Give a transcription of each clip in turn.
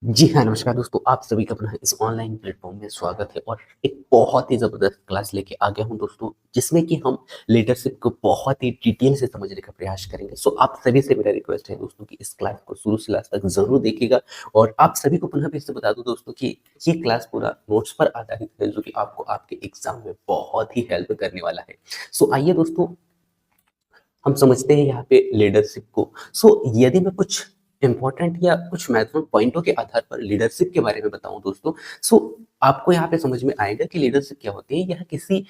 जी हाँ, नमस्कार दोस्तों, आप सभी का पुनः इस ऑनलाइन प्लेटफ़ॉर्म में स्वागत है और एक बहुत ही ज़बरदस्त क्लास लेके आ गया हूँ दोस्तों, जिसमें कि हम लीडरशिप को बहुत ही डिटेल से समझने का प्रयास करेंगे। सो आप सभी से मेरा रिक्वेस्ट है दोस्तों कि इस क्लास को शुरू से लास्ट तक ज़रूर देखिएगा और आप सभी को पुनः फिर से बता दूँ दोस्तों कि ये क्लास पूरा नोट्स पर आधारित है, जो कि आपको आपके एग्ज़ाम में बहुत ही हेल्प करने वाला है। सो आइए दोस्तों, हम समझते हैं यहाँ पे लीडरशिप को। यदि मैं कुछ इम्पोर्टेंट या कुछ महत्वपूर्ण पॉइंटों के आधार पर लीडरशिप के बारे में बताऊं दोस्तों, सो आपको यहाँ पे समझ में आएगा कि लीडरशिप क्या होती है। यह किसी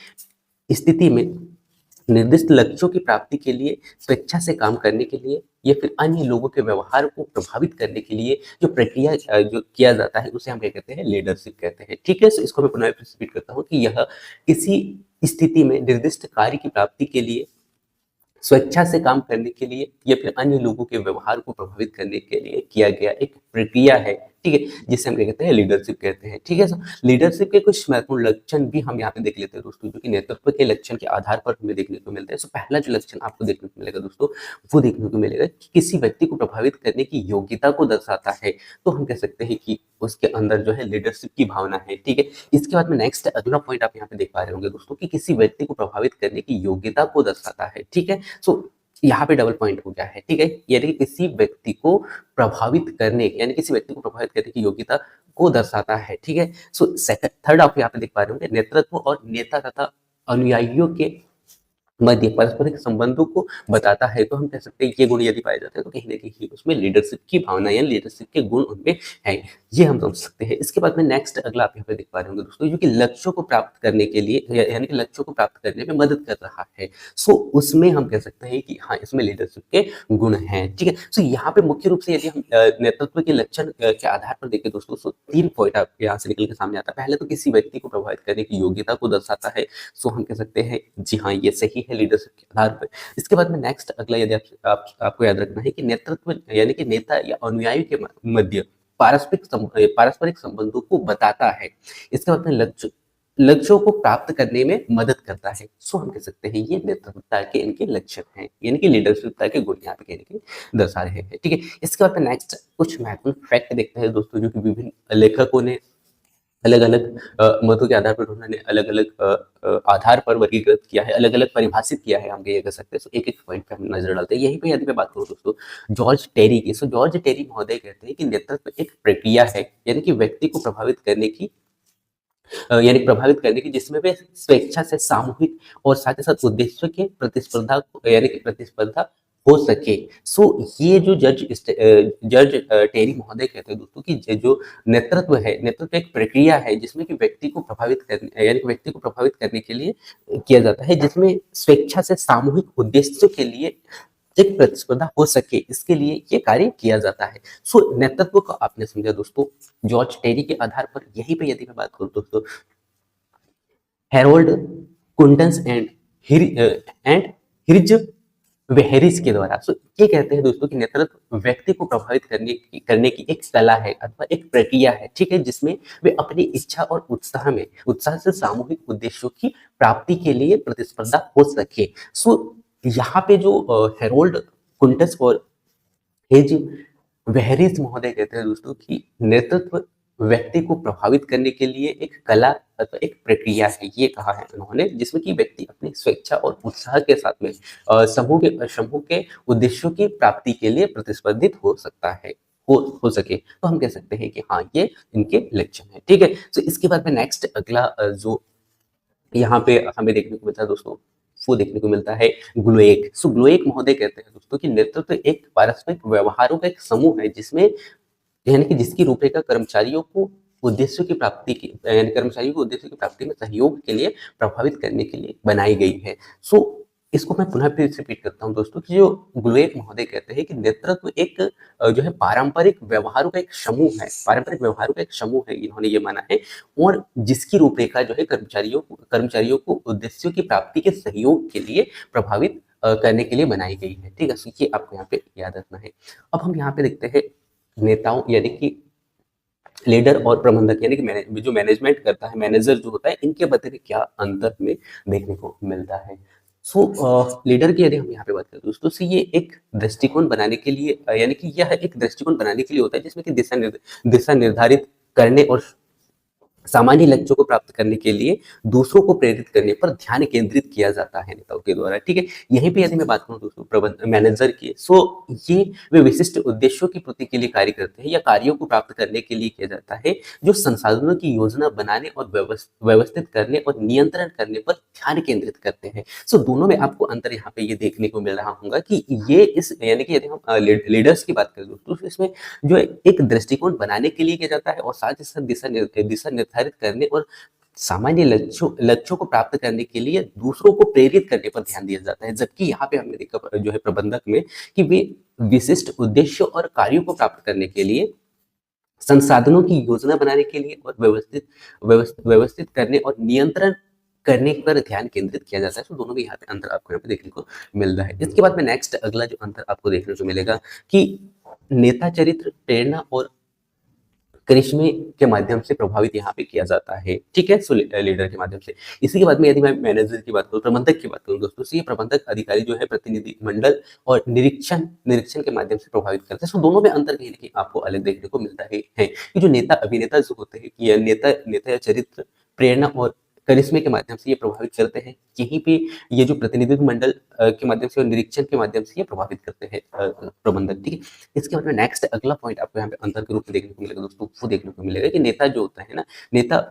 स्थिति में निर्दिष्ट लक्ष्यों की प्राप्ति के लिए स्वेच्छा से काम करने के लिए या फिर अन्य लोगों के व्यवहार को प्रभावित करने के लिए जो प्रक्रिया जो किया जाता है, उसे हम क्या कहते हैं, लीडरशिप कहते हैं। ठीक है, सो इसको मैं पुनः रिपीट करता हूँ कि यह किसी स्थिति में निर्दिष्ट कार्य की प्राप्ति के लिए स्वेच्छा से काम करने के लिए या फिर अन्य लोगों के व्यवहार को प्रभावित करने के लिए किया गया एक प्रक्रिया है। ठीक है, जिसे हम क्या कहते हैं, लीडरशिप कहते हैं। ठीक है, सो लीडरशिप के कुछ महत्वपूर्ण लक्षण भी हम यहाँ पे देख लेते हैं दोस्तों, जो कि नेतृत्व के लक्षण के आधार पर हमें देखने को मिलते हैं। सो पहला जो लक्षण आपको देखने को मिलेगा दोस्तों, वो देखने को मिलेगा कि किसी व्यक्ति को प्रभावित करने की योग्यता को दर्शाता है। तो हम कह सकते हैं कि उसके अंदर जो है लीडरशिप की भावना है। ठीक है, इसके बाद में नेक्स्ट अगला पॉइंट आप यहाँ पे देख पा रहे होंगे दोस्तों कि किसी व्यक्ति को प्रभावित करने की योग्यता को दर्शाता है। ठीक है, सो यहाँ पे डबल पॉइंट हो गया है। ठीक है, यानी कि किसी व्यक्ति को प्रभावित करने, यानी किसी व्यक्ति को प्रभावित करने की योग्यता को दर्शाता है। ठीक है, सो सेकंड थर्ड आप यहाँ पे देख पा रहे होंगे, नेतृत्व और नेता तथा अनुयायियों के मध्य पारस्परिक संबंधों को बताता है। तो हम कह सकते हैं ये गुण यदि पाए जाते हैं तो कहीं ना कहीं उसमें लीडरशिप की भावना या लीडरशिप के गुण उनमें है, ये हम समझ सकते हैं। इसके बाद में नेक्स्ट अगला आप यहाँ पे देख पा रहे होंगे दोस्तों, जो कि लक्ष्यों को प्राप्त करने के लिए यानी कि लक्ष्यों को प्राप्त करने में मदद कर रहा है। सो उसमें हम कह सकते हैं कि हाँ, इसमें लीडरशिप के गुण हैं। ठीक है, सो यहाँ पे मुख्य रूप से यदि हम नेतृत्व के लक्षण के आधार पर देखें दोस्तों, सो तीन पॉइंट आप यहाँ से निकल के सामने आता है। पहले तो किसी व्यक्ति को प्रभावित करने की योग्यता को दर्शाता है। सो हम कह सकते हैं जी हाँ, ये सही है लीडरशिप के आधार पर। इसके बाद में नेक्स्ट अगला यदि आपको याद रखना है कि नेतृत्व यानी कि नेता या अनुयायी के मध्य पारस्परिक संबंधों को बताता है। इसके बाद में लक्ष्यों को प्राप्त करने में मदद करता है। सो हम कह सकते हैं ये नेतृत्वता के इनके लक्षण हैं, यानी कि लीडरशिपता के गुण यहाँ पे कहने के दर्शा रहे हैं। ठीक है, इसके बाद में नेक्स्ट कुछ महत्वपूर्ण फैक्ट देखते हैं दोस्तों, जो कि विभिन्न लेखकों ने अलग-अलग मतों के आधार पर उन्होंने अलग-अलग आधार पर वर्गीकृत किया है, अलग-अलग परिभाषित किया है, हम ये कह सकते हैं। सो एक-एक पॉइंट पे हम नज़र डालते हैं। यहीं पे यदि मैं बात करूँ दोस्तों, जॉर्ज टेरी की, सो जॉर्ज टेरी महोदय कहते हैं कि नेतृत्व एक प्रक्रिया है, यानी कि व्यक्ति को प्रभावित करने की जिसमें वे स्वेच्छा से सामूहिक और साथ ही साथ उद्देश्य के यानी कि प्रतिस्पर्धा हो सके। सो ये जो जज टेरी महोदय कहते हैं दोस्तों कि जो नेतृत्व एक प्रक्रिया है, जिसमें कि व्यक्ति को प्रभावित करने के लिए किया जाता है, जिसमें स्वेच्छा से सामूहिक उद्देश्यों के लिए एक प्रतिस्पर्धा हो सके, इसके लिए ये कार्य किया जाता है। सो नेतृत्व को आपने समझा दोस्तों, जॉर्ज टेरी के आधार पर। यहीं पे यदि मैं बात करूं दोस्तों, हैरोल्ड कुंटन्स एंड हिरज वेहरिस के द्वारा। सो ये कहते हैं दोस्तों कि नेतृत्व व्यक्ति को प्रभावित करने की एक कला है अथवा एक प्रक्रिया है। ठीक है, जिसमें वे अपनी इच्छा और उत्साह से सामूहिक उद्देश्यों की प्राप्ति के लिए प्रतिस्पर्धा हो सके। सो यहाँ पे जो हेरोल्ड कुंटस और हेज वेहरिस महोदय कहते हैं दोस्तों कि नेतृत्व व्यक्ति को प्रभावित करने के लिए एक कला अथवा एक प्रक्रिया है, ये कहा है उन्होंने, जिसमें कि व्यक्ति अपनी स्वेच्छा और उत्साह के साथ में समूह के उद्देश्यों की प्राप्ति के लिए प्रतिस्पर्धित हो सकता है, हो सके। तो हम कह सकते हैं कि हाँ, ये इनके लक्षण है। ठीक है, तो इसके बाद में नेक्स्ट अगला जो यहाँ पे हमें देखने को मिलता है दोस्तों, वो देखने को मिलता है ग्लोएक। सो ग्लोएक महोदय कहते हैं दोस्तों कि नेतृत्व एक पारस्परिक व्यवहारों का एक समूह है, जिसमें यानी कि जिसकी रूपरेखा कर्मचारियों को उद्देश्य की प्राप्ति में सहयोग के लिए प्रभावित करने के लिए बनाई गई है। सो इसको मैं पुनः फिर से रिपीट करता हूँ दोस्तों कि जो ग्लोएक महोदय कहते हैं कि नेतृत्व एक जो है पारंपरिक व्यवहारों का एक समूह है, इन्होंने ये माना है, और जिसकी रूपरेखा जो है कर्मचारियों को उद्देश्यों की प्राप्ति के सहयोग के लिए प्रभावित करने के लिए बनाई गई है। ठीक है, so ये आपको यहाँ पे याद रखना है। अब हम यहाँ पे देखते हैं नेताओं यानी कि लीडर और प्रबंधक, यानी कि जो मैनेजमेंट करता है, मैनेजर जो होता है, इनके मध्य में क्या अंतर में देखने को मिलता है। लीडर की यदि हम यहाँ पे बात करें दोस्तों, तो ये एक दृष्टिकोण बनाने के लिए यानी कि यह एक दृष्टिकोण बनाने के लिए होता है जिसमें कि दिशा निर्धारित करने और सामान्य लक्ष्यों को प्राप्त करने के लिए दूसरों को प्रेरित करने पर ध्यान केंद्रित किया जाता है नेताओं के द्वारा। ठीक है, यहीं पे यदि मैं बात करूं दोस्तों प्रबंध मैनेजर की, सो ये वे विशिष्ट उद्देश्यों की पूर्ति के लिए कार्य करते हैं या कार्यों को प्राप्त करने के लिए किया जाता है, जो संसाधनों की योजना बनाने और व्यवस्थित करने और नियंत्रण करने पर ध्यान केंद्रित करते हैं। सो दोनों में आपको अंतर यहाँ पे ये देखने को मिल रहा होगा कि ये इस यानी कि यदि हम लीडर्स की बात करें दोस्तों, तो इसमें जो एक दृष्टिकोण बनाने के लिए किया जाता है और साथ ही साथ दिशा निर्धारित करने और सामान्य लक्ष्यों को प्राप्त करने के लिए दूसरों को प्रेरित करने पर ध्यान दिया जाता है। जबकि यहाँ पे हमने देखा जो है प्रबंधक में कि वे विशिष्ट उद्देश्यों और कार्यों को प्राप्त करने के लिए संसाधनों की योजना बनाने के लिए और व्यवस्थित करने और नियंत्रण करने पर ध्यान केंद्रित किया जाता है। तो दोनों में यहाँ पे अंतर आपको यहाँ पे देखने को मिल रहा है। इसके बाद में नेक्स्ट अगला जो अंतर आपको देखने को मिलेगा कि नेता चरित्र, प्रेरणा और करिश्मे के माध्यम से प्रभावित यहाँ पे किया जाता है। ठीक है, सो लीडर के माध्यम से। इसी के बाद में यदि मैं मैनेजर की बात करूँ, प्रबंधक की बात करूँ दोस्तों, तो ये प्रबंधक अधिकारी जो है प्रतिनिधि मंडल और निरीक्षण के माध्यम से प्रभावित करते हैं। सो दोनों में अंतर कहीं ना कहीं आपको अलग देखने को मिलता है कि जो नेता अभिनेता जो होते हैं कि नेता या चरित्र, प्रेरणा और करिश्मे के माध्यम से ये प्रभावित करते हैं। यहीं पे ये जो प्रतिनिधित्व मंडल के माध्यम से और निरीक्षण के माध्यम से ये प्रभावित करते हैं प्रबंधक। ठीक है, इसके बाद में नेक्स्ट अगला पॉइंट आपको यहाँ पे अंतर के रूप में देखने को मिलेगा दोस्तों, वो देखने को मिलेगा कि नेता जो होता है ना, नेता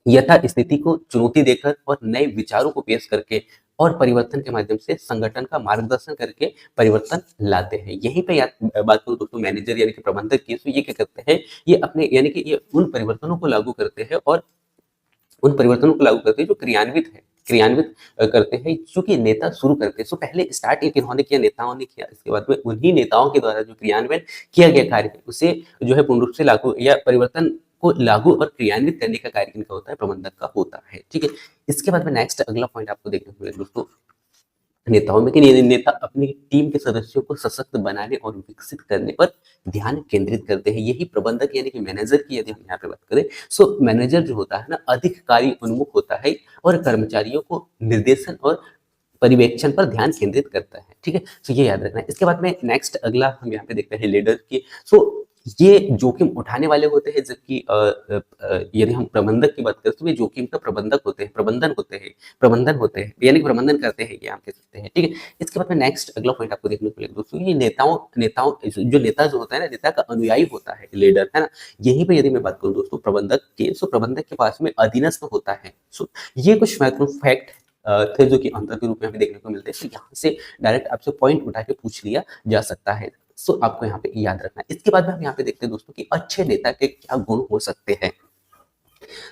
यथा स्थिति को चुनौती देकर और नए विचारों को पेश करके और परिवर्तन के माध्यम से संगठन का मार्गदर्शन करके परिवर्तन लाते हैं। यहीं पे बात करूं दोस्तों मैनेजर यानी कि प्रबंधक की, तो ये क्या करते हैं, ये अपने यानी कि ये उन परिवर्तनों को लागू करते हैं और उन परिवर्तनों को लागू करते हैं जो क्रियान्वित करते हैं, चूंकि नेता शुरू करते हैं। सो पहले स्टार्ट एक इन्होंने किया, नेताओं ने किया, इसके बाद में उन्हीं नेताओं के द्वारा जो क्रियान्वयन किया गया कार्य है उसे जो है पूर्ण रूप से लागू या परिवर्तन को लागू और क्रियान्वित करने का कार्य किनका होता है, प्रबंधक का होता है। ठीक है, इसके बाद में नेक्स्ट अगला पॉइंट आपको देखने को मिलेगा दोस्तों नेताओं में कि नेता अपनी टीम के सदस्यों को सशक्त बनाने और विकसित करने पर ध्यान केंद्रित करते हैं। यही प्रबंधक यानी कि मैनेजर की यदि हम यहाँ पे बात करें, सो मैनेजर जो होता है ना, अधिक कार्य उन्मुख होता है और कर्मचारियों को निर्देशन और पर्यवेक्षण पर ध्यान केंद्रित करता है। ठीक है, तो ये याद रखना है। इसके बाद में नेक्स्ट अगला हम यहाँ पे देखते हैं लीडर की। सो ये जोखिम उठाने वाले होते हैं, जबकि यदि हम प्रबंधक की बात करें तो ये जोखिम का प्रबंधन होते हैं यानी प्रबंधन करते हैं, ये हम कह सकते हैं। ठीक है, इसके बाद में नेक्स्ट अगला पॉइंट आपको देखने को मिलेगा दोस्तों, ये नेताओं जो नेता जो होता है ना, नेता का अनुयायी होता है लीडर, है ना। यहीं पे यदि मैं बात करूं दोस्तों प्रबंधक के, सो प्रबंधक के पास में अधीनस्थ होता है। सो ये कुछ महत्वपूर्ण फैक्ट थे जो कि अंतर के रूप में हमें देखने को मिलते हैं। तो यहाँ से डायरेक्ट आपसे पॉइंट उठा के पूछ लिया जा सकता है। सो आपको यहाँ पे याद रखना है। इसके बाद में हम यहाँ पे देखते हैं दोस्तों कि अच्छे नेता के क्या गुण हो सकते हैं।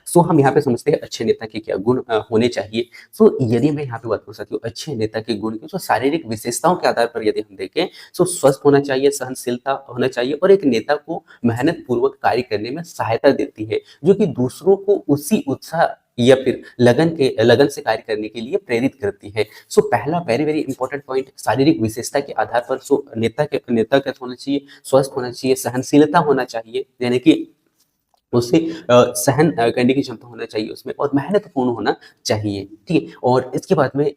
सो हम यहाँ पे समझते हैं अच्छे नेता के क्या गुण होने चाहिए। सो यदि मैं यहाँ पे बात कर सकती हूँ अच्छे नेता के गुण की, तो शारीरिक विशेषताओं के आधार पर यदि हम देखें, सो स्वस्थ होना चाहिए, सहनशीलता होना चाहिए और एक नेता को मेहनत पूर्वक कार्य करने में सहायता देती है, जो कि दूसरों को उसी उत्साह या फिर लगन से कार्य करने के लिए प्रेरित करती है। सो पहला वेरी वेरी इंपॉर्टेंट पॉइंट, शारीरिक विशेषता के आधार पर सो नेता क्या होना चाहिए, स्वस्थ होना चाहिए, सहनशीलता होना चाहिए, यानी कि उसे सहन करने की क्षमता होना चाहिए उसमें, और मेहनतपूर्ण होना चाहिए। ठीक है, और इसके बाद में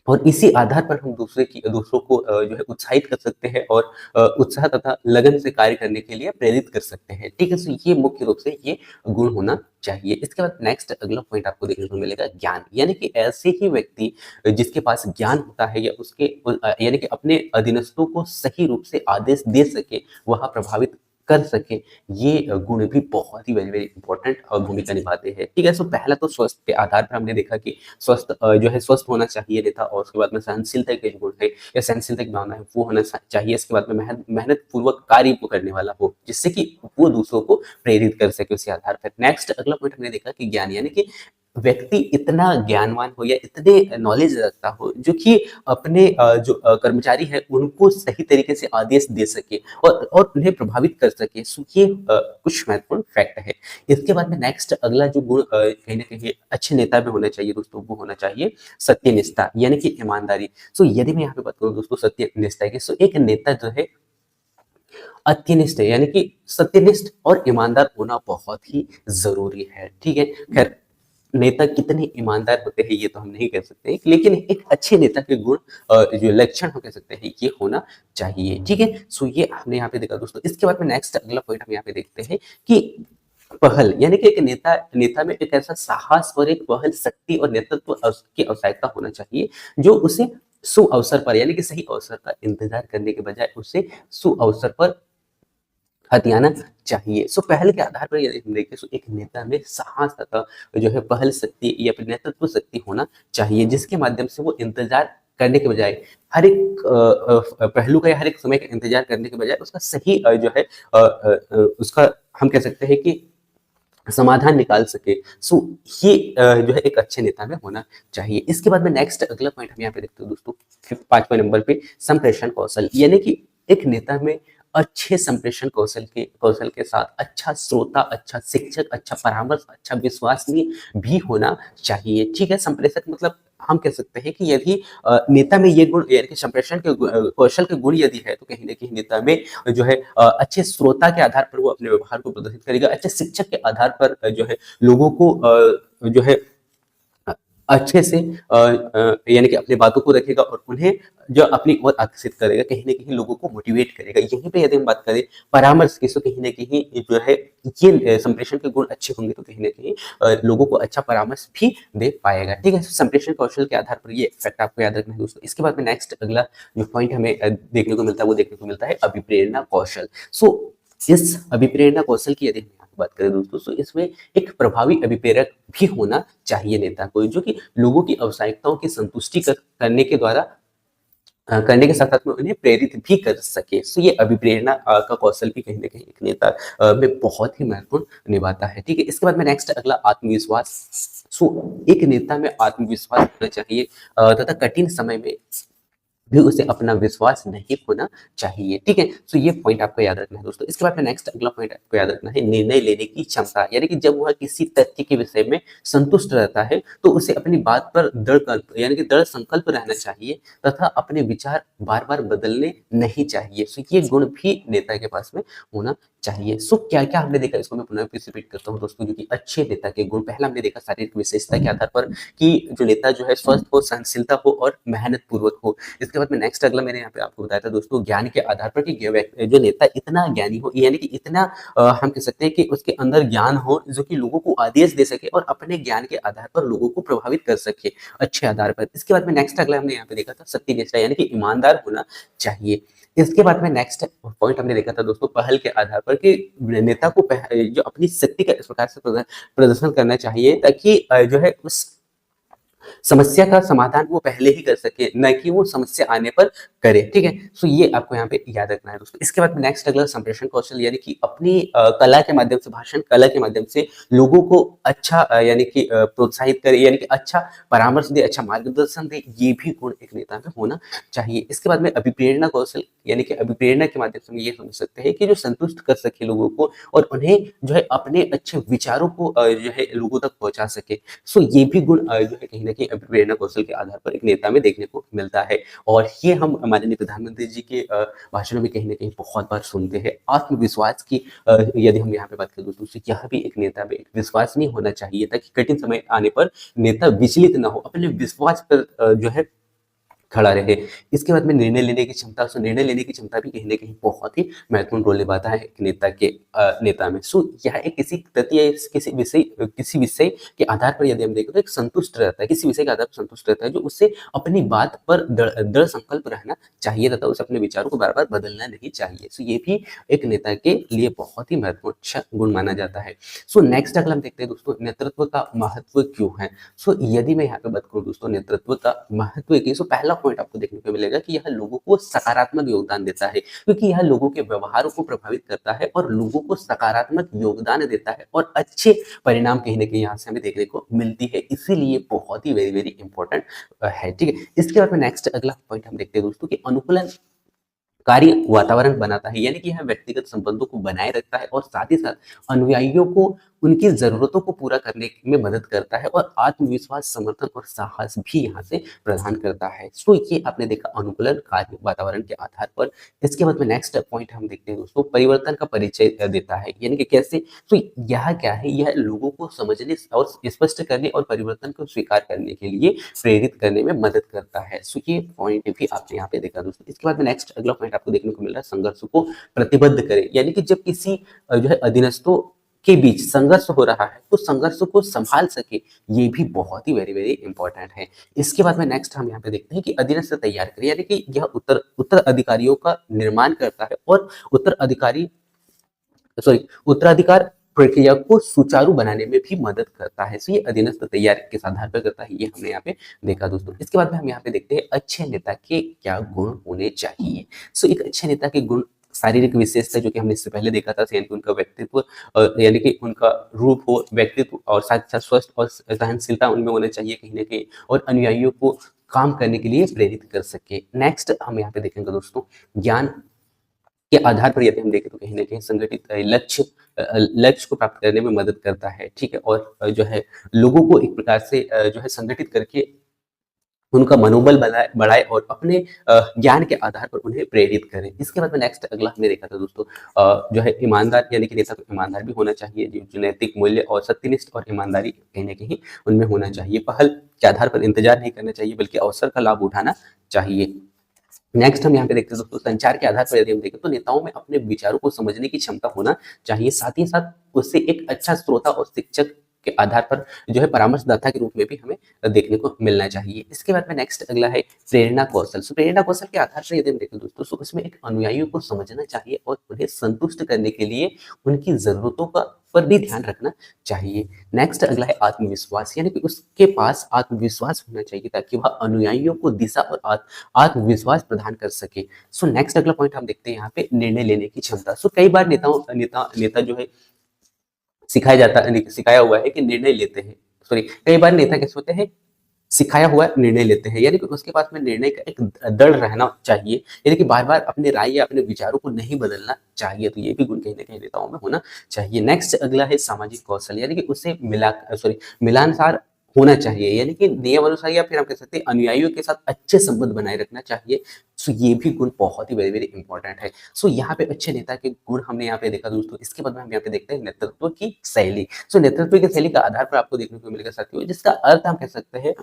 और इसी आधार पर हम दूसरों को जो है उत्साहित कर सकते हैं और उत्साह तथा लगन से कार्य करने के लिए प्रेरित कर सकते हैं। ठीक है, तो ये मुख्य रूप से ये गुण होना चाहिए। इसके बाद नेक्स्ट अगला पॉइंट आपको देखने को मिलेगा ज्ञान, यानी कि ऐसे ही व्यक्ति जिसके पास ज्ञान होता है या यानी कि अपने अधीनस्थों को सही रूप से आदेश दे सके, वह प्रभावित कर सके, ये गुण भी बहुत ही वेरी वेरी इंपॉर्टेंट भूमिका निभाते हैं। ठीक है, सो पहला तो स्वस्थ के आधार पर हमने देखा कि जो है स्वस्थ होना चाहिए नेता, और उसके बाद में सहनशीलता के जो गुण है या सहनशीलता की भावना है वो होना चाहिए। इसके बाद में मेहनत पूर्वक कार्य को करने वाला हो, जिससे कि वो दूसरों को प्रेरित कर सके उसी आधार पर। नेक्स्ट अगला पॉइंट हमने देखा कि ज्ञान, यानी कि व्यक्ति इतना ज्ञानवान हो या इतने नॉलेज रखता हो जो कि अपने जो कर्मचारी है उनको सही तरीके से आदेश दे सके और उन्हें प्रभावित कर सके। सो ये कुछ महत्वपूर्ण फैक्ट है। इसके बाद में नेक्स्ट अगला जो गुण कहीं ना कहीं अच्छे नेता में होना चाहिए दोस्तों, वो होना चाहिए सत्यनिष्ठा, यानी कि ईमानदारी। सो यदि मैं यहाँ पे बात करूँ दोस्तों सत्यनिष्ठा की, सो एक नेता जो है अत्यनिष्ठ है, यानी कि सत्यनिष्ठ और ईमानदार होना बहुत ही जरूरी है। ठीक है, खैर नेता कितने ईमानदार होते हैं ये तो हम नहीं कह सकते हैं, लेकिन एक अच्छे नेता के गुण जो लक्षण हम कह सकते हैं ये होना चाहिए। ठीक है, सो ये हमने यहाँ पे देखा दोस्तों। इसके बाद में नेक्स्ट अगला पॉइंट हम यहाँ पे देखते हैं कि पहल, यानी कि एक नेता नेता में एक ऐसा साहस और एक पहल शक्ति और नेतृत्व की आवश्यकता होना चाहिए जो उसे सुअवसर पर, यानी कि सही अवसर का इंतजार करने के बजाय उसे सुअवसर पर हथियाना चाहिए। सो पहल के आधार पर यदि हम देखें तो एक नेता में साहस तथा जो है पहल शक्ति या फिर नेतृत्व शक्ति होना चाहिए, जिसके माध्यम से वो इंतजार करने के बजाय हर एक पहलू का या हर एक समय का इंतजार करने के बजाय उसका सही जो है उसका हम कह सकते हैं कि समाधान निकाल सके। सो ये जो है एक अच्छे नेता में होना चाहिए। इसके बाद में नेक्स्ट अगला पॉइंट हम यहाँ पे देखते हैं दोस्तों, 5वें नंबर पे संप्रेषण कौशल, यानी कि एक नेता में अच्छे संप्रेषण कौशल के साथ अच्छा श्रोता, अच्छा शिक्षक, अच्छा परामर्श, अच्छा विश्वसनीय भी होना चाहिए। ठीक है, संप्रेषक मतलब हम कह सकते हैं कि यदि नेता में ये गुण यानी कि संप्रेषण के कौशल के गुण यदि है तो कहीं ना कहीं नेता में जो है अच्छे श्रोता के आधार पर वो अपने व्यवहार को प्रदर्शित करेगा, अच्छे शिक्षक के आधार पर जो है लोगों को जो है अच्छे से यानी कि अपनी बातों को रखेगा और उन्हें जो अपनी ओर आकर्षित करेगा, कहीं ना कहीं लोगों को मोटिवेट करेगा। यहीं पे यदि हम बात करें परामर्श की, तो कहीं ना कहीं जो है ये संप्रेषण के गुण अच्छे होंगे तो कहीं ना कहीं लोगों को अच्छा परामर्श भी दे पाएगा। ठीक है, संप्रेषण कौशल के आधार पर ये फैक्ट आपको याद रखना है दोस्तों। इसके बाद में नेक्स्ट अगला जो पॉइंट हमें देखने को मिलता है वो देखने को मिलता है अभिप्रेरणा कौशल। सो इस अभिप्रेरणा कौशल की यदि हम बात करें दोस्तों, तो इसमें एक प्रभावी अभिप्रेरक भी होना चाहिए नेता को, जो कि लोगों की आवश्यकताओं की संतुष्टि करने के द्वारा करने के साथ साथ में उन्हें प्रेरित भी कर सके। सो ये अभिप्रेरणा का कौशल भी कहीं ना कहीं एक नेता में बहुत ही महत्वपूर्ण निभाता है। ठीक है, इसके बाद में नेक्स्ट अगला आत्मविश्वास। सो एक नेता में आत्मविश्वास होना चाहिए तथा कठिन समय में भी उसे अपना विश्वास नहीं खोना चाहिए। ठीक है, तो ये पॉइंट आपको याद रखना है दोस्तों। इसके बाद में नेक्स्ट अगला पॉइंट आपको याद रखना है निर्णय लेने की क्षमता, यानी कि जब वह किसी तथ्य के विषय में संतुष्ट रहता है तो उसे अपनी बात पर यानी कि दृढ़ संकल्प रहना चाहिए तथा अपने विचार बार बार बदलने नहीं चाहिए। सो ये गुण भी नेता के पास में होना चाहिए। सो क्या क्या हमने देखा, इसको मैं पुनः रिपीट करता हूँ दोस्तों, जो कि अच्छे नेता के गुण। पहला हमने देखा शारीरिक विशेषता के आधार पर कि जो नेता जो है स्वस्थ हो, सहनशीलता हो और मेहनत पूर्वक हो। इसके बाद में नेक्स्ट अगला मैंने यहाँ पे आपको बताया था दोस्तों ज्ञान के आधार पर कि जो नेता इतना ज्ञानी हो, यानी कि इतना हम कह सकते हैं कि उसके अंदर ज्ञान हो जो कि लोगों को आदेश दे सके और अपने ज्ञान के आधार पर लोगों को प्रभावित कर सके अच्छे आधार पर। इसके बाद में नेक्स्ट अगला हमने यहाँ पे देखा था सत्यनिष्ठा, यानी कि ईमानदार होना चाहिए। इसके बाद में नेक्स्ट पॉइंट हमने देखा था दोस्तों पहल के आधार पर कि नेता को जो अपनी शक्ति का इस प्रकार से प्रदर्शन करना चाहिए ताकि जो है उस समस्या का समाधान वो पहले ही कर सके, न कि वो समस्या आने पर करे। ठीक है, सो ये आपको यहाँ पे याद रखना है दोस्तों। इसके बाद नेक्स्ट अगला संप्रेषण कौशल, यानी कि अपनी कला के माध्यम से, भाषण कला के माध्यम से लोगों को अच्छा यानी कि प्रोत्साहित करे, यानी कि अच्छा परामर्श दे, अच्छा मार्गदर्शन दे। ये भी गुण एक नेता में होना चाहिए। इसके बाद में अभिप्रेरणा कौशल, यानी कि अभिप्रेरणा के माध्यम से हम ये समझ सकते हैं कि जो संतुष्ट कर सके लोगों को और उन्हें जो है अपने अच्छे विचारों को जो है लोगों तक पहुंचा सके। सो ये भी गुण जो है कहीं ना कहीं अभिप्रेरणा कौशल के आधार पर एक नेता में देखने को मिलता है। और ये हम माननीय प्रधानमंत्री जी के भाषणों में कहीं ना कहीं बहुत बार सुनते हैं। आत्मविश्वास की यदि हम यहाँ पे बात करें दोस्तों, यह भी एक नेता में एक विश्वास नहीं होना चाहिए ताकि कठिन समय आने पर नेता विचलित न हो, अपने विश्वास पर जो है खड़ा रहे। इसके बाद में निर्णय लेने की क्षमता, सो निर्णय लेने की क्षमता भी कहीं ना कहीं बहुत ही महत्वपूर्ण रोल निभाता है एक नेता के नेता में। सो यह एक किसी तथ्य या किसी विषय के आधार पर यदि हम देखें तो एक संतुष्ट रहता है, किसी विषय के आधार पर संतुष्ट रहता है, जो उससे अपनी बात पर दृढ़ संकल्प रहना चाहिए तथा उसे अपने विचारों को बार बार बदलना नहीं चाहिए। सो ये भी एक नेता के लिए बहुत ही महत्वपूर्ण अच्छा गुण माना जाता है। सो नेक्स्ट अगला हम देखते हैं दोस्तों नेतृत्व का महत्व क्यों है। सो यदि मैं यहाँ पे बात करूँ दोस्तों नेतृत्व का महत्व की, सो पहला पॉइंट आपको देखने को मिलेगा कि यह लोगों को सकारात्मक योगदान देता है, क्योंकि यह लोगों के व्यवहारों को प्रभावित करता है और लोगों को सकारात्मक योगदान देता है और अच्छे परिणाम कहीं ना कहीं यहाँ से हमें देखने को मिलती है। इसीलिए बहुत ही वेरी वेरी इंपॉर्टेंट है। ठीक है, इसके बाद में नेक्स्ट अगला पॉइंट हम देखते हैं दोस्तों कि अनुकूलन कार्य वातावरण बनाता है, यानी कि यह व्यक्तिगत संबंधों को बनाए रखता है और साथ ही साथ अनुयायियों को उनकी ज़रूरतों को पूरा करने में मदद करता है और आत्मविश्वास, समर्थन और साहस भी यहाँ से प्रदान करता है। सो ये आपने देखा अनुकूलन कार्य वातावरण के आधार पर। इसके बाद में नेक्स्ट पॉइंट हम देखते हैं दोस्तों, परिवर्तन का परिचय देता है, यानी कि कैसे। तो यह क्या है, यह लोगों को समझने और स्पष्ट करने और परिवर्तन को स्वीकार करने के लिए प्रेरित करने में मदद करता है। सो ये पॉइंट भी आपने यहाँ पे देखा दोस्तों। इसके बाद में नेक्स्ट अगला पॉइंट आपको देखने को मिल रहा है, संघर्ष को प्रतिबद्ध करे, यानी कि जब किसी जो है अधीनस्थों के बीच संघर्ष हो रहा है तो संघर्ष को संभाल सके, ये भी बहुत ही वेरी वेरी इंपॉर्टेंट है। इसके बाद में नेक्स्ट हम यहाँ पे देखते हैं कि अधीनस्थ तैयार करे, यानी कि यह उत्तराधिकारियों का निर्माण करता है और उत्तराधिकार प्रक्रिया को सुचारू बनाने में भी मदद करता है। सो ये अधीनस्थ तैयार किस आधार पर करता है, ये हमने यहाँ पे देखा दोस्तों। इसके बाद में हम यहाँ पे देखते हैं अच्छे नेता के क्या गुण होने चाहिए। सो एक अच्छे नेता के गुण, शारीरिक विशेषता जो कि हमने इससे पहले देखा था, यानी कि उनका व्यक्तित्व, यानी कि उनका रूप हो, व्यक्तित्व, और साथ ही साथ स्वस्थ और सहनशीलता उनमें होना चाहिए कहीं ना कहीं, और अनुयायियों को काम करने के लिए प्रेरित कर सके। नेक्स्ट हम यहाँ पे देखेंगे दोस्तों, ज्ञान के आधार पर यदि हम देखें तो कहीं ना कहीं संगठित लक्ष्य को प्राप्त करने में मदद करता है, ठीक है। और जो है लोगों को एक प्रकार से जो है संगठित करके उनका मनोबल बढ़ाए और अपने ज्ञान के आधार पर उन्हें प्रेरित करें। इसके बाद में नेक्स्ट अगला हमने देखा था दोस्तों, जो है ईमानदार, यानी कि नेता को ईमानदार भी होना चाहिए, जो नैतिक मूल्य और सत्यनिष्ठ और ईमानदारी कहीं ना कहीं उनमें होना चाहिए। पहल के आधार पर इंतजार नहीं करना चाहिए, बल्कि अवसर का लाभ उठाना चाहिए। नेक्स्ट हम यहाँ पे देखते हैं दोस्तों, संचार के आधार पर यदि हम देखें तो नेताओं में अपने विचारों को समझने की क्षमता होना चाहिए, साथ ही साथ उससे एक अच्छा श्रोता और शिक्षक के आधार पर जो है परामर्शदाता के रूप में भी हमें देखने को मिलना चाहिए। इसके बाद में नेक्स्ट अगला है प्रेरणा कौशल। सो प्रेरणा कौशल के आधार पर यदि हम देखें दोस्तों, सो इसमें एक अनुयायियों को समझना चाहिए और उन्हें संतुष्ट करने के लिए उनकी जरूरतों का पर भी ध्यान रखना चाहिए। नेक्स्ट अगला है आत्मविश्वास, यानी कि उसके पास आत्मविश्वास होना चाहिए ताकि वह अनुयायियों को दिशा और आत्मविश्वास प्रदान कर सके। सो नेक्स्ट अगला पॉइंट हम देखते हैं यहाँ पे, निर्णय लेने की क्षमता। सो कई बार नेता जो है सिखाया हुआ है कि निर्णय लेते हैं, सॉरी, कई बार नेता कैसे होते हैं, सिखाया हुआ निर्णय लेते हैं, यानी कि उसके पास में निर्णय का एक दृढ़ रहना चाहिए, यानी कि बार बार अपने राय या अपने विचारों को नहीं बदलना चाहिए। तो ये भी गुण कहीं ना कहीं नेताओं में होना चाहिए। नेक्स्ट अगला है सामाजिक कौशल, यानी कि उसे मिलानसार होना चाहिए, यानी कि नियम अनुसार या फिर हम कह सकते हैं अनुयायियों के साथ अच्छे संबंध बनाए रखना चाहिए। सो ये भी गुण बहुत ही वेरी वेरी इंपॉर्टेंट है। सो यहाँ पे अच्छे नेता के गुण हमने यहाँ पे देखा दोस्तों। इसके बाद में हम यहाँ पे देखते हैं नेतृत्व की शैली। सो नेतृत्व की शैली का आधार पर आपको देखने को मिलेगा साथियों, जिसका अर्थ हम कह सकते हैं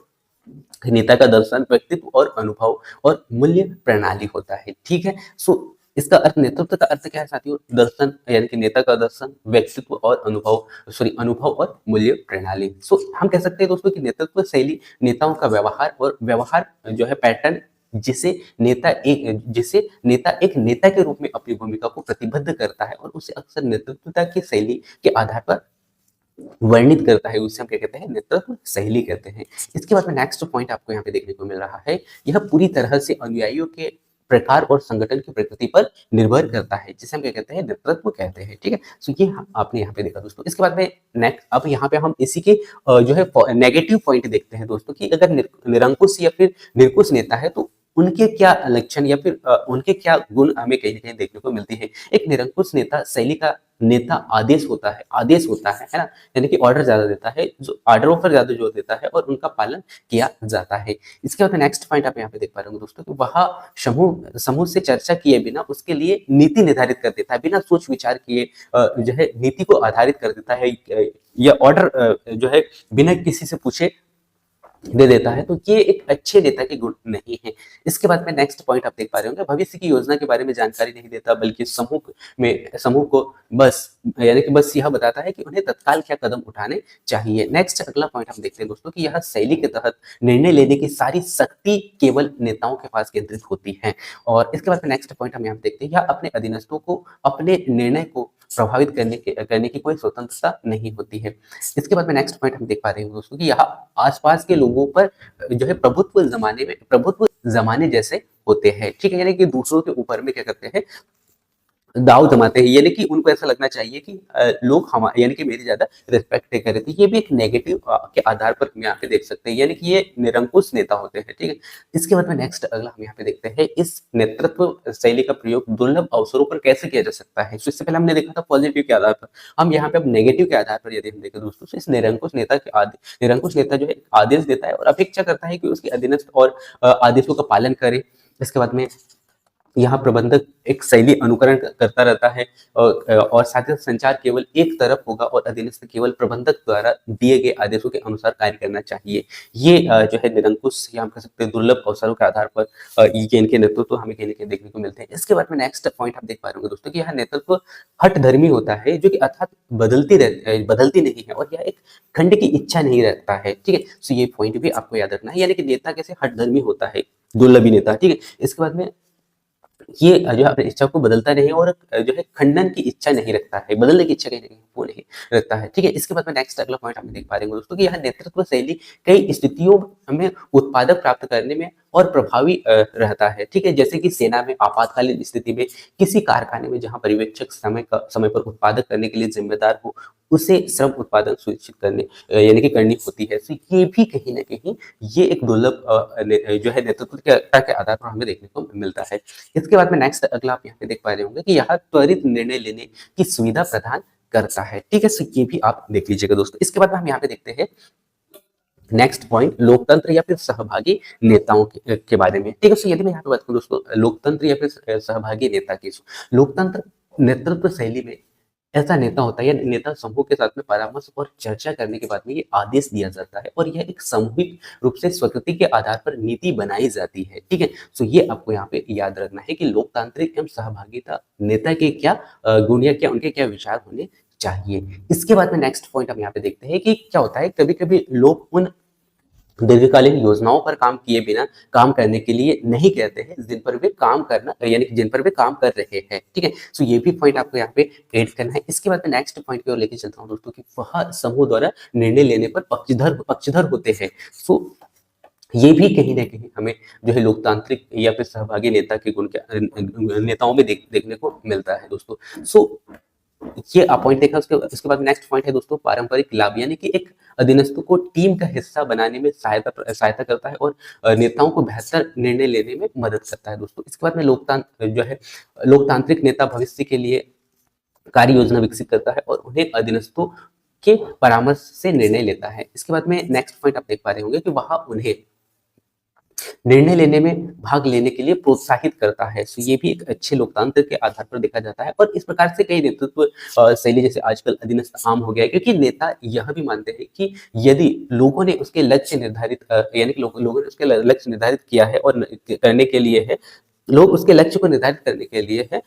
नेता का दर्शन, व्यक्तित्व और अनुभव और मूल्य प्रणाली होता है, ठीक है। सो इसका अर्थ, नेतृत्व का अर्थ क्या है साथियों, दर्शन, यानी कि नेता का दर्शन, व्यक्तित्व और अनुभव और मूल्य प्रणाली। सो हम कह सकते हैं दोस्तों कि नेतृत्व शैली नेताओं का व्यवहार जो है पैटर्न, जिसे नेता एक नेता के रूप में अपनी भूमिका को प्रतिबद्ध करता है और उसे अक्सर नेतृत्वता की शैली के आधार पर वर्णित करता है, उसे हम क्या कहते हैं, नेतृत्व शैली कहते हैं। इसके बाद में नेक्स्ट पॉइंट आपको यहाँ पे देखने को मिल रहा है, यह पूरी तरह से अनुयायियों के प्रकार और संगठन की प्रकृति पर निर्भर करता है, जिसे हम क्या कहते हैं, नेतृत्व कहते हैं, ठीक है। सो ये आपने यहाँ पे देखा दोस्तों। इसके बाद में नेक्स्ट, अब यहाँ पे हम इसी के जो है नेगेटिव पॉइंट देखते हैं दोस्तों, कि अगर निरंकुश या फिर निर्कुश नेता है तो उनके क्या लक्षण या फिर उनके क्या गुण हमें कहीं ना कहीं देखने को मिलती है। एक निरंकुश नेता शैली का नेता आदेश होता है ना, यानी कि ऑर्डर ज्यादा देता है, जो ऑर्डरों पर ज्यादा जोर देता है और उनका पालन किया जाता है। इसके बाद नेक्स्ट पॉइंट आप यहाँ पे देख पा रहे होंगे दोस्तों, कि वह समूह से चर्चा किए बिना उसके लिए नीति निर्धारित कर देता है, बिना सोच विचार किए जो है नीति को आधारित कर देता है, या ऑर्डर जो है बिना किसी से पूछे दे देता है। तो ये एक अच्छे नेता के गुण नहीं है। इसके बाद में नेक्स्ट पॉइंट आप देख पा रहे होंगे, भविष्य की योजना के बारे में जानकारी नहीं देता, बल्कि समूह को बस, यानी कि बस यह बताता है कि उन्हें तत्काल क्या कदम उठाने चाहिए। नेक्स्ट अगला पॉइंट हम देखते हैं दोस्तों, कि यह शैली के तहत निर्णय लेने की सारी शक्ति केवल नेताओं के पास केंद्रित होती है। और इसके बाद में नेक्स्ट पॉइंट हम यहाँ देखते हैं, यह अपने अधीनस्थों को अपने निर्णय को प्रभावित करने की कोई स्वतंत्रता नहीं होती है। इसके बाद में नेक्स्ट पॉइंट हम देख पा रहे हैं दोस्तों, कि यह आसपास के लोगों पर जो है प्रभुत्व जमाने जैसे होते हैं, ठीक है, यानी कि दूसरों के ऊपर में क्या करते हैं, दाव जमाते हैं, यानी कि उनको ऐसा लगना चाहिए कि लोग हम यानी कि मेरी ज़्यादा रिस्पेक्ट कर रहे थे। ये भी एक नेगेटिव के आधार पर हम यहाँ पे देख सकते हैं, यानी कि ये निरंकुश नेता होते हैं, ठीक है? इसके बाद में नेक्स्ट अगला हम यहाँ पे देखते हैं, इस नेतृत्व शैली का प्रयोग दुर्लभ अवसरों पर कैसे किया जा सकता है? तो इससे पहले हमने देखा था पॉजिटिव के आधार पर, हम यहाँ पे अब नेगेटिव के आधार पर यदि हम देखें दोस्तों, तो इस निरंकुश नेता जो है आदेश देता है और अपेक्षा करता है कि उसके अधीनस्थ और आदेशों का पालन करे। इसके बाद में यहाँ प्रबंधक एक शैली अनुकरण करता रहता है और साथ ही साथ संचार केवल एक तरफ होगा और अधीनस्थ केवल प्रबंधक द्वारा दिए गए आदेशों के अनुसार कार्य करना चाहिए। ये जो है निरंकुश या हम कह सकते हैं दुर्लभ अवसरों के आधार पर ये इनके नेतृत्व हमें कहीं न कहीं देखने को मिलते हैं। इसके बाद में नेक्स्ट पॉइंट आप देख पा रहे होंगे दोस्तों कि यह नेतृत्व हठधर्मी होता है, जो कि अर्थात बदलती नहीं है और यह एक खंड की इच्छा नहीं रखता है, ठीक है? सो ये पॉइंट भी आपको याद रखना है, यानी कि नेता कैसे हठधर्मी होता है, दुर्लभी नेता, ठीक है? इसके बाद में ये जो है अपनी इच्छा को बदलता नहीं और जो है खंडन की इच्छा नहीं रखता है, बदलने की इच्छा कहीं नहीं वो नहीं रखता है, ठीक है? इसके बाद में नेक्स्ट अगला पॉइंट हम देख पा रहे होंगे दोस्तों कि यह नेतृत्व शैली कई स्थितियों में उत्पादक प्राप्त करने में और प्रभावी रहता है, ठीक है? जैसे कि सेना में आपातकालीन स्थिति में, किसी कारखाने में जहाँ पर्यवेक्षक समय पर उत्पादक करने के लिए जिम्मेदार हो, उसे श्रम उत्पादन सुनिश्चित करने यानी कि करनी होती है। तो ये भी कहीं न कहीं ये एक दुर्लभ जो है नेतृत्व के आधार पर हमें देखने को मिलता है। इसके बाद में नेक्स्ट अगला आप यहाँ पे देख पा रहे होंगे कि यह त्वरित निर्णय लेने की सुविधा प्रदान करता है, ठीक है? सो ये भी आप देख लीजिएगा दोस्तों। इसके बाद में हम यहाँ पे देखते हैं नेक्स्ट पॉइंट, लोकतंत्र या फिर सहभागी नेताओं के बारे में, ठीक है? सो यदि मैं यहाँ पे बात करूँ दोस्तों लोकतंत्र या फिर सहभागी नेता की, लोकतंत्र नेतृत्व शैली में ऐसा नेता होता है या नेता समूह के साथ में परामर्श और चर्चा करने के बाद में ये आदेश दिया जाता है और यह एक सामूहिक रूप से स्वीकृति के आधार पर नीति बनाई जाती है, ठीक है? सो ये आपको यहाँ पे याद रखना है कि लोकतांत्रिक एवं सहभागिता नेता के क्या गुण या क्या उनके क्या विचार होने चाहिए। इसके बाद में नेक्स्ट पॉइंट हम यहाँ पे देखते हैं कि क्या होता है, कभी कभी लोग उन दीर्घकालीन योजनाओं पर काम किए बिना काम करने के लिए नहीं कहते हैं जिन पर वे काम करना यानी कि जिन पर वे काम कर रहे हैं, ठीक है? सो ये भी पॉइंट आपको यहाँ पे ऐड करना है। इसके बाद में नेक्स्ट पॉइंट की ओर लेके चलता हूँ दोस्तों कि वह समूह द्वारा निर्णय लेने पर पक्षधर होते हैं। सो ये भी कहीं न कहीं हमें जो है लोकतांत्रिक या फिर सहभागी नेता के गुण के नेताओं में देखने को मिलता है दोस्तों। सो ये पॉइंट देखा, उसके बाद नेक्स्ट पॉइंट है दोस्तों पारंपरिक लाभ, यानी कि एक अधीनस्थों को टीम का हिस्सा बनाने में सहायता करता है और नेताओं को बेहतर निर्णय लेने में मदद करता है दोस्तों। इसके बाद में लोकतांत्रिक नेता भविष्य के लिए कार्य योजना विकसित करता है और उन्हें अधीनस्थों के परामर्श से निर्णय लेता है। इसके बाद में नेक्स्ट पॉइंट आप देख पा रहे होंगे कि वह उन्हें निर्णय लेने में भाग लेने के लिए प्रोत्साहित करता है। सो ये भी एक अच्छे लोकतंत्र के आधार पर देखा जाता है और इस प्रकार से कई नेतृत्व शैली जैसे आजकल अधीनस्थ आम हो गया है, क्योंकि नेता यह भी मानते हैं कि यदि लोगों ने उसके लक्ष्य निर्धारित यानी कि लोगों ने उसके लक्ष्य निर्धारित किया है और करने के लिए है, लोग उसके लक्ष्य को निर्धारित करने के लिए है,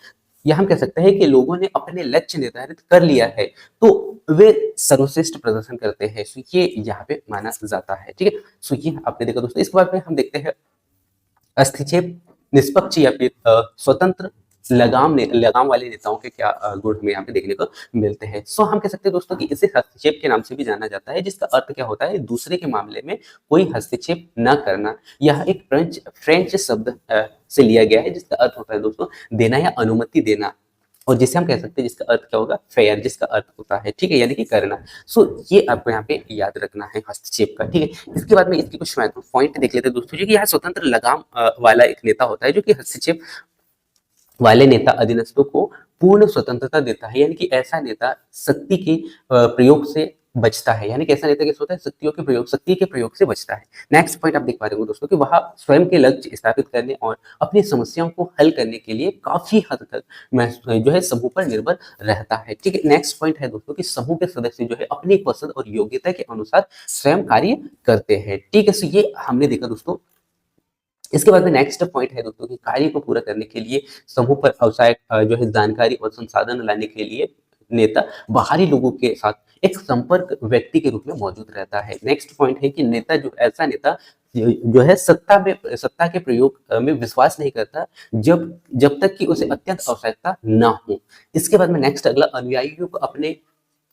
या हम कह सकते हैं कि लोगों ने अपने लक्ष्य निर्धारित कर लिया है तो वे सर्वश्रेष्ठ प्रदर्शन करते हैं। सो ये यहाँ पे माना जाता है, ठीक है? सो ये आपने देखा दोस्तों। इसके बाद में हम देखते हैं हस्तक्षेप निष्पक्ष या फिर स्वतंत्र लगाम वाले नेताओं के क्या गुण हमें यहाँ पे देखने को मिलते हैं। सो हम कह सकते हैं दोस्तों कि इसे हस्तक्षेप के नाम से भी जाना जाता है, जिसका अर्थ क्या होता है, दूसरे के मामले में कोई हस्तक्षेप न करना। यह एक फ्रेंच शब्द से लिया गया है जिसका अर्थ होता है दोस्तों देना या अनुमति देना, और जिसे हम कह सकते हैं जिसका अर्थ क्या होगा, फेयर, जिसका अर्थ होता है, ठीक है, यानी कि करना। सो ये आपको यहाँ पे याद रखना है हस्तक्षेप का, ठीक है? इसके बाद में इसकी कुछ महत्वपूर्ण पॉइंट देख लेते हैं दोस्तों, जो कि यहाँ स्वतंत्र लगाम वाला एक नेता होता है, जो कि हस्तक्षेप वाले नेता अधीनस्थों को पूर्ण स्वतंत्रता देता है, यानी कि ऐसा नेता शक्ति के प्रयोग से बचता है, यानी कि ऐसा नेता कैसे होता है, शक्ति के प्रयोग से बचता है। नेक्स्ट पॉइंट आप देख पा रहे हो दोस्तों कि वह स्वयं के लक्ष्य स्थापित करने और अपनी समस्याओं को हल करने के लिए काफी हद तक जो है समूह पर निर्भर रहता है, ठीक है? नेक्स्ट पॉइंट है दोस्तों कि समूह के सदस्य जो है अपनी पसंद और योग्यता के अनुसार स्वयं कार्य करते हैं, ठीक है? सो ये हमने देखा दोस्तों। इसके बाद में नेक्स्ट पॉइंट है दोस्तों कि कार्य को पूरा करने के लिए समूह पर आवश्यक जो है जानकारी और संसाधन लाने के लिए नेता बाहरी लोगों के साथ एक संपर्क व्यक्ति के रूप में मौजूद रहता है। नेक्स्ट पॉइंट है कि ऐसा नेता जो है सत्ता के प्रयोग में विश्वास नहीं करता जब तक कि उसे अत्यंत आवश्यकता ना हो। इसके बाद में नेक्स्ट अगला, अनुयायियों को अपने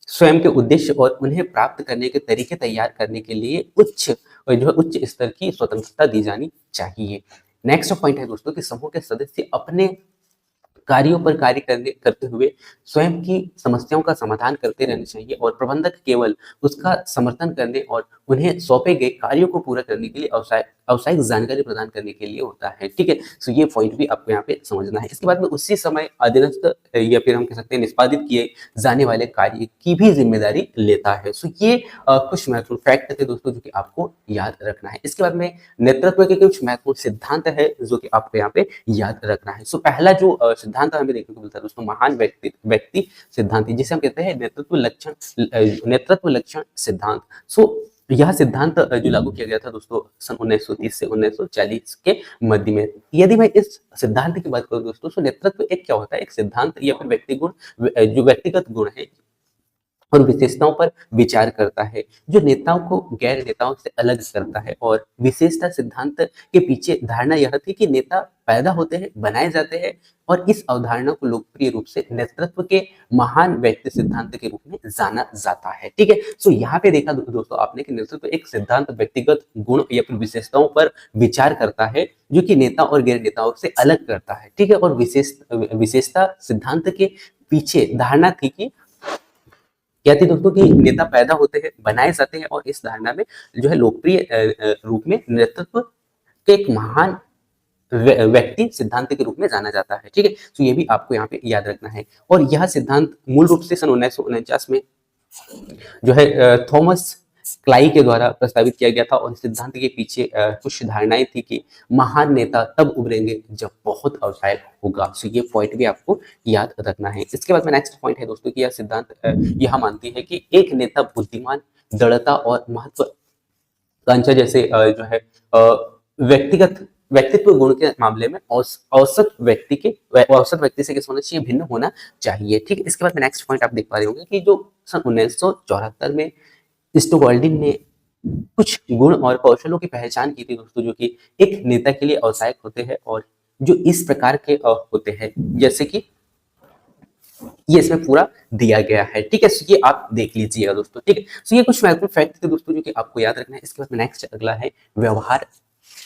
स्वयं के उद्देश्य और उन्हें प्राप्त करने के तरीके तैयार करने के लिए उच्च स्तर की स्वतंत्रता दी जानी चाहिए। नेक्स्ट पॉइंट है दोस्तों कि समूह के सदस्य अपने कार्यों पर कार्य करते हुए स्वयं की समस्याओं का समाधान करते रहना चाहिए और प्रबंधक केवल उसका समर्थन करने और उन्हें सौंपे गए कार्यों को पूरा करने के लिए औपचारिक जानकारी प्रदान करने के लिए होता है। ठीक है, सो ये पॉइंट भी आपको यहाँ पे समझना है। इसके बाद में उसी समय अधीनस्थ या फिर हम कह सकते हैं निष्पादित किए जाने वाले कार्य की भी जिम्मेदारी लेता है। सो ये कुछ महत्वपूर्ण फैक्ट थे दोस्तों जो कि आपको याद रखना है। इसके बाद में नेतृत्व के कुछ महत्वपूर्ण सिद्धांत है जो कि आपको यहाँ पे याद रखना है। सो पहला जो सिद्धांत हमें देखने को मिलता है दोस्तों, महान व्यक्ति सिद्धांत, जिसे हम कहते हैं नेतृत्व लक्षण सिद्धांत। सो यह सिद्धांत जो लागू किया गया था दोस्तों सन 1930 से 1940 के मध्य में। यदि मैं इस सिद्धांत की बात करूं दोस्तों, तो नेतृत्व एक क्या होता है, एक सिद्धांत या फिर जो व्यक्तिगत गुण है और विशेषताओं पर विचार करता है जो नेताओं को गैर नेताओं से अलग करता है। और विशेषता सिद्धांत के पीछे धारणा यह थी कि नेता पैदा होते हैं, बनाए जाते हैं, और इस अवधारणा को लोकप्रिय रूप से नेतृत्व के महान व्यक्ति सिद्धांत के रूप में जाना जाता है। ठीक है, सो यहाँ पे देखा दोस्तों आपने कि नेतृत्व एक सिद्धांत व्यक्तिगत गुण या फिर विशेषताओं पर विचार करता है जो कि नेता और गैर नेताओं से अलग करता है। ठीक है, और विशेषता सिद्धांत के पीछे धारणा थी कि क्या थी दोस्तों कि नेता पैदा होते हैं, बनाए जाते हैं, और इस धारणा में जो है लोकप्रिय रूप में नेतृत्व के एक महान व्यक्ति सिद्धांत के रूप में जाना जाता है। ठीक है, तो ये भी आपको यहाँ पे याद रखना है। और यह सिद्धांत मूल रूप से सन 1949 में जो है थॉमस क्लाई के द्वारा प्रस्तावित किया गया था। और सिद्धांत के पीछे कुछ धारणाएं थी कि महान नेता तब उभरेंगे जब बहुत आवश्यक होगा। सो ये पॉइंट भी आपको याद रखना है। इसके बाद में नेक्स्ट पॉइंट है दोस्तों कि यह सिद्धांत यह मानती है कि एक नेता बुद्धिमान, दृढ़ता और महत्वाकांक्षा जैसे जो है व्यक्तित्व गुण के मामले में औसत व्यक्ति से कैसे होना चाहिए, भिन्न होना चाहिए। ठीक है, इसके बाद में नेक्स्ट पॉइंट आप देख पा रहे होंगे कि जो सन 1974 में स्टोगोल्डिन ने कुछ गुण और कौशलों की पहचान की थी दोस्तों जो कि एक नेता के लिए आवश्यक होते हैं और जो इस प्रकार के होते हैं, जैसे कि ये इसमें पूरा दिया गया है। ठीक है, सो ये आप देख लीजिएगा दोस्तों। ठीक है, सो ये कुछ महत्वपूर्ण फैक्ट थे दोस्तों जो कि आपको याद रखना है। इसके बाद में नेक्स्ट अगला है व्यवहार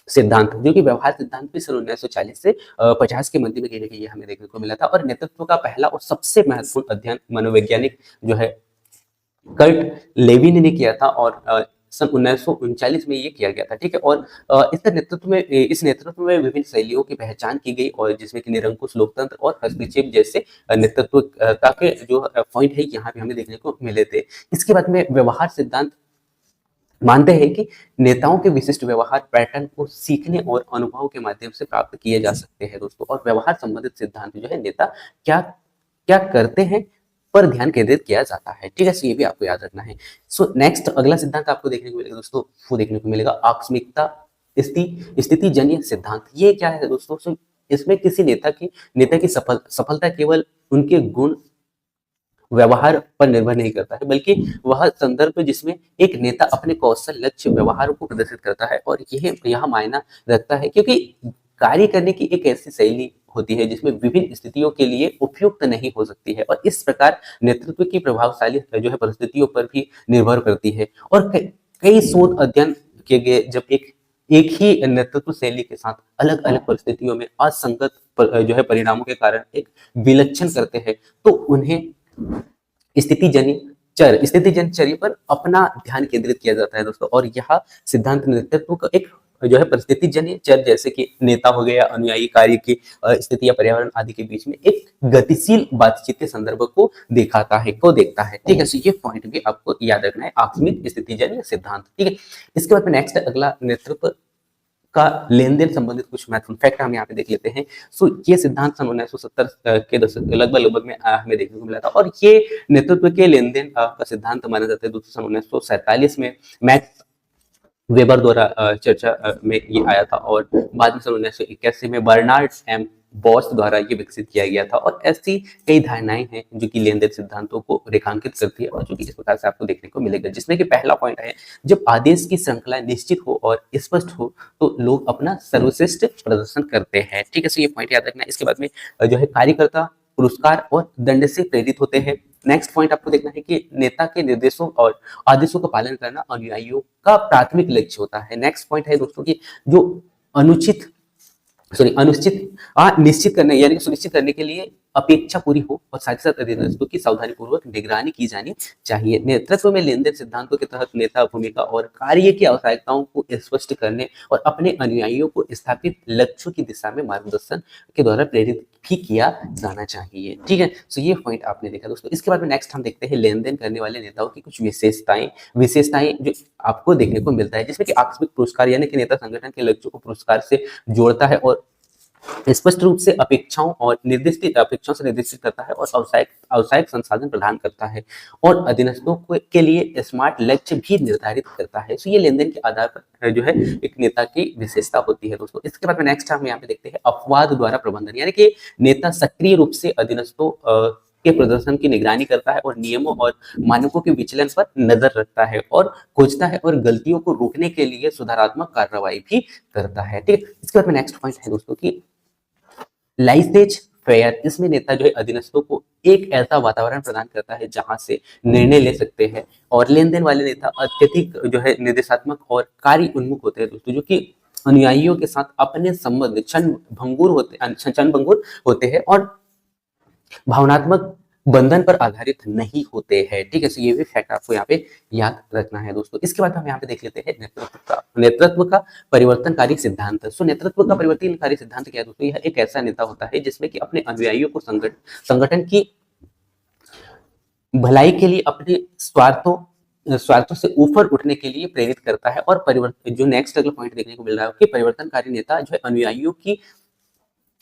सिद्धांत, जो कि व्यवहार सिद्धांत भी सन 1940 से 50 के मध्य में कहीं ना कहीं हमें देखने को मिला था। और नेतृत्व का पहला और सबसे महत्वपूर्ण अध्ययन मनोवैज्ञानिक जो है कर्ट लेविन ने किया था और सन 1939 में ये किया गया था। ठीक है, और इस नेतृत्व में विभिन्न शैलियों की पहचान की गई और जिसमें कि निरंकुश, लोकतंत्र और हस्तक्षेप जैसे नेतृत्व के जो पॉइंट है यहाँ पे हमें देखने को मिले थे। इसके बाद में व्यवहार सिद्धांत मानते हैं कि नेताओं के विशिष्ट व्यवहार पैटर्न को सीखने और अनुभव के माध्यम से प्राप्त किए जा सकते हैं दोस्तों। और व्यवहार संबंधित सिद्धांत जो है नेता क्या क्या करते हैं पर ध्यान केंद्रित किया जाता है। ठीक है, सो ये भी आपको याद रखना है। सो नेक्स्ट अगला सिद्धांत आपको देखने को मिलेगा दोस्तों, वो देखने को मिलेगा आकस्मिकता स्थितिजन्य सिद्धांत। ये क्या है दोस्तों? सो इसमें किसी नेता की सफलता केवल उनके गुण व्यवहार पर निर्भर नहीं करता है, बल्कि वह संदर्भ जिसमें एक नेता अपने कौशल, लक्ष्य, व्यवहार को प्रदर्शित करता है। और यह मायना रखता है क्योंकि कार्य करने की एक ऐसी शैली होती है जिसमें विभिन्न स्थितियों के लिए उपयुक्त नहीं हो सकती है, और इस प्रकार नेतृत्व की प्रभावशाली जो है परिस्थितियों पर भी निर्भर करती है। और कई शोध अध्ययन किए गए जब एक ही नेतृत्व शैली के साथ अलग अलग परिस्थितियों में असंगत जो है परिणामों के कारण एक विलक्षण करते हैं, तो उन्हें स्थितिजन्य चर्य पर अपना ध्यान केंद्रित किया जाता है दोस्तों। और यह सिद्धांत नेतृत्व का एक जो है परिस्थितिजन्य चर, जैसे कि नेता हो गया, अनुयायी, कार्य की स्थिति या पर्यावरण आदि के बीच में एक गतिशील बातचीत के संदर्भ को देखता है। ठीक है, ये पॉइंट भी आपको याद रखना है, आकस्मिक स्थितिजन्य सिद्धांत। ठीक है, इसके बाद में नेक्स्ट अगला नेतृत्व का लेन देन संबंधित कुछ महत्वपूर्ण फैक्ट हम यहाँ पे देख लेते हैं। सो ये सिद्धांत सन 1970 के दशक लगभग में हमें देखने को मिला था, और ये नेतृत्व के लेन देन का सिद्धांत माना जाता है दोस्तों सन 1947 में मैक्स वेबर द्वारा चर्चा में ये आया था, और बाद में सन 1981 में बर्नार्ड एम बॉस द्वारा ये विकसित किया गया था। और ऐसी कई धारणाएं हैं जो कि लेन देन सिद्धांतों को रेखांकित करती है और जो कि इस प्रकार से आपको देखने को मिलेगा, जिसमें कि पहला पॉइंट है, जब आदेश की श्रृंखला निश्चित हो और स्पष्ट हो तो लोग अपना सर्वश्रेष्ठ प्रदर्शन करते हैं। ठीक है, सो ये पॉइंट याद रखना है। इसके बाद में जो है कार्यकर्ता पुरस्कार और दंड से प्रेरित होते हैं। नेक्स्ट पॉइंट आपको देखना है कि नेता के निर्देशों और आदेशों का पालन करना अनुयायियों का प्राथमिक लक्ष्य होता है। नेक्स्ट पॉइंट है दोस्तों कि जो अनुचित सॉरी अनिश्चित निश्चित करने यानी कि सुनिश्चित करने के लिए अपेक्षा पूरी हो और साथ ही साथ अधीनस्थों की सावधानीपूर्वक निगरानी की जानी चाहिए। नेतृत्व में लेन-देन सिद्धांतों के तहत नेता भूमिका और कार्य की आवश्यकताओं को स्पष्ट करने और अपने अनुयायियों को स्थापित लक्ष्यों की दिशा में मार्गदर्शन के द्वारा प्रेरित भी किया जाना चाहिए। ठीक है, तो ये पॉइंट आपने देखा दोस्तों। इसके बाद में नेक्स्ट हम देखते हैं लेन-देन करने वाले नेताओं की कुछ विशेषताएं जो आपको देखने को मिलता है, जिसमें कि आकस्मिक पुरस्कार यानी कि नेता संगठन के लक्ष्यों को पुरस्कार से जोड़ता है और स्पष्ट रूप से अपेक्षाओं से निर्देशित करता है और आवश्यक संसाधन प्रदान करता है और अधीनस्थों के लिए स्मार्ट लक्ष्य भी निर्धारित करता है। तो ये लेन-देन के आधार पर जो है एक नेता की विशेषता होती है दोस्तों। इसके बाद में नेक्स्ट हम यहाँ पे देखते हैं अपवाद द्वारा प्रबंधन, यानी कि नेता सक्रिय रूप से अधीनस्थों के प्रदर्शन की निगरानी करता है और नियमों और मानकों के विचलन पर नजर रखता है और खोजता है और गलतियों को रोकने के लिए सुधारात्मक कार्रवाई भी करता है। ठीक है, इसके बाद में नेक्स्ट पॉइंट है दोस्तों की लाइसेज फेयर। इसमें नेता जो है अधीनस्थों को एक ऐसा वातावरण प्रदान करता है जहां से निर्णय ले सकते हैं और लेन देन वाले नेता अत्यधिक जो है निर्देशात्मक और कार्य उन्मुख होते हैं दोस्तों, जो कि अनुयायियों के साथ अपने संबंध क्षण भंगुर होते हैं और भावनात्मक बंधन पर आधारित नहीं होते हैं। ठीक है, तो ये भी फैक्ट आपको यहाँ पे याद रखना है दोस्तों। इसके बाद हम यहाँ पे देख लेते हैं नेतृत्व का परिवर्तनकारी सिद्धांत। सो नेतृत्व का परिवर्तनकारी सिद्धांत क्या है दोस्तों? यह एक ऐसा नेता होता है जिसमें कि अपने अनुयायियों को संगठन की भलाई के लिए अपने स्वार्थों से ऊपर उठने के लिए प्रेरित करता है और परिवर्तन जो नेक्स्ट अगला पॉइंट देखने को मिल रहा है कि परिवर्तनकारी नेता जो है अनुयायियों की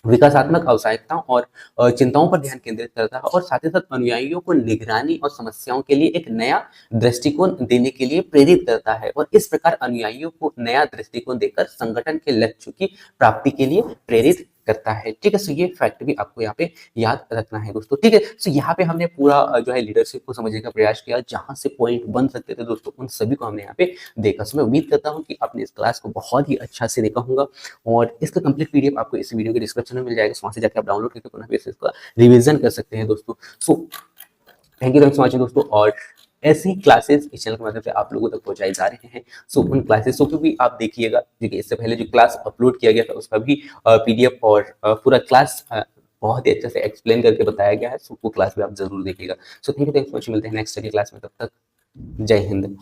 विकासात्मक आवश्यकताओं और चिंताओं पर ध्यान केंद्रित करता है और साथ ही साथ अनुयायियों को निगरानी और समस्याओं के लिए एक नया दृष्टिकोण देने के लिए प्रेरित करता है और इस प्रकार अनुयायियों को नया दृष्टिकोण देकर संगठन के लक्ष्य की प्राप्ति के लिए प्रेरित करता है। ठीक है, सो ये फैक्ट भी आपको यहाँ पे याद रखना है दोस्तों। ठीक है, सो यहाँ पे हमने पूरा जो है लीडरशिप को समझने का प्रयास किया, जहां से पॉइंट बन सकते थे दोस्तों उन सभी को हमने यहाँ पे देखा। सो मैं उम्मीद करता हूँ कि आपने इस क्लास को बहुत ही अच्छा से देखा होगा और इसका कंप्लीट पीडीएफ आपको इस वीडियो के डिस्क्रिप्शन में मिल जाएगा, वहां से जाकर आप डाउनलोड करके पुनः इसका रिविजन कर सकते हैं दोस्तों। So thank you so much दोस्तों, और ऐसी क्लासेस इस चैनल के माध्यम से आप लोगों तक पहुंचाए जा रहे हैं। सो उन क्लासेसों को भी आप देखिएगा, क्योंकि इससे पहले जो क्लास अपलोड किया गया था उसका भी पीडीएफ और पूरा क्लास बहुत ही अच्छे से एक्सप्लेन करके बताया गया है। सो वो क्लास भी आप जरूर देखिएगा। So thank you so much, मिलते हैं नेक्स्ट क्लास में, तब तक जय हिंद।